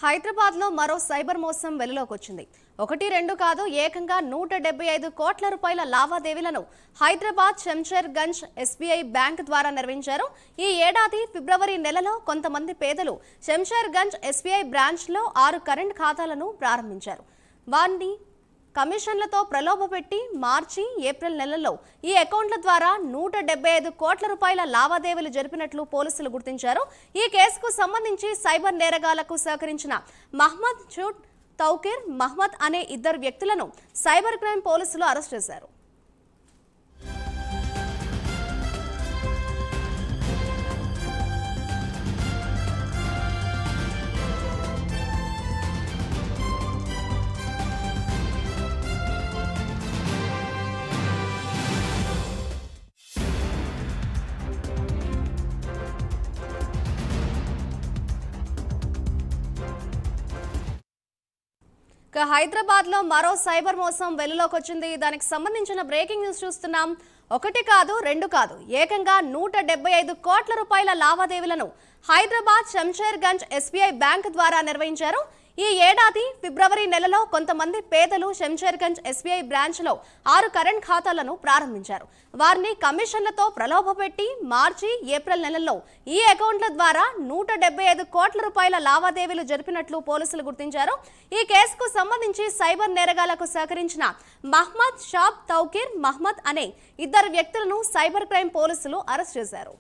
హైదరాబాద్ లో మరో సైబర్ మోసం వెలుగులోకి వచ్చింది. ఒకటి రెండు కాదు, ఏకంగా 175 కోట్ల రూపాయల లావాదేవీలను హైదరాబాద్ శంషేర్ గంజ్ ఎస్బీఐ బ్యాంక్ ద్వారా నిర్వహించారు. ఈ ఏడాది ఫిబ్రవరి నెలలో కొంతమంది పేదలు శంషేర్ గంజ్ ఎస్బీఐ బ్రాంచ్ లో 6 కరెంట్ ఖాతాలను ప్రారంభించారు. వారిని కమిషన్లతో ప్రలోభపెట్టి మార్చి, ఏప్రిల్ నెలల్లో ఈ అకౌంట్ల ద్వారా 175 కోట్ల రూపాయల లావాదేవీలు జరిపినట్లు పోలీసులు గుర్తించారు. ఈ కేసుకు సంబంధించి సైబర్ నేరగాళ్లకు సహకరించిన మహమ్మద్ షూట్ తౌకీర్ మహమ్మద్ అనే 2 వ్యక్తులను సైబర్ క్రైమ్ పోలీసులు అరెస్ట్ చేశారు. హైదరాబాద్ లో మరో సైబర్ మోసం వెలుగులోకి వచ్చింది. దానికి సంబంధించిన బ్రేకింగ్ న్యూస్ చూస్తున్నాం. ఒకటి కాదు, రెండు కాదు, ఏకంగా 175 కోట్ల రూపాయల లావాదేవీలను హైదరాబాద్ శంషేర్ గంజ్ ఎస్బీఐ బ్యాంక్ ద్వారా నిర్వహించారు. ఈ ఏడాది ఫిబ్రవరి నెలలో కొంతమంది పేదలు శంషేర్ గంజ్ ఎస్బీఐ బ్రాంచ్ లో 6 కరెంట్ ఖాతాలను ప్రారంభించారు. వారిని కమిషన్లతో ప్రలోభపెట్టి మార్చి, ఏప్రిల్ నెలల్లో ఈ అకౌంట్ల ద్వారా 175 కోట్ల రూపాయల లావాదేవీలు జరిపినట్లు పోలీసులు గుర్తించారు. ఈ కేసుకు సంబంధించి సైబర్ నేరగాళ్లకు సహకరించిన మహమ్మద్ షాబ్ తౌకీర్ మహమ్మద్ అనే 2 వ్యక్తులను సైబర్ క్రైమ్ పోలీసులు అరెస్ట్ చేశారు.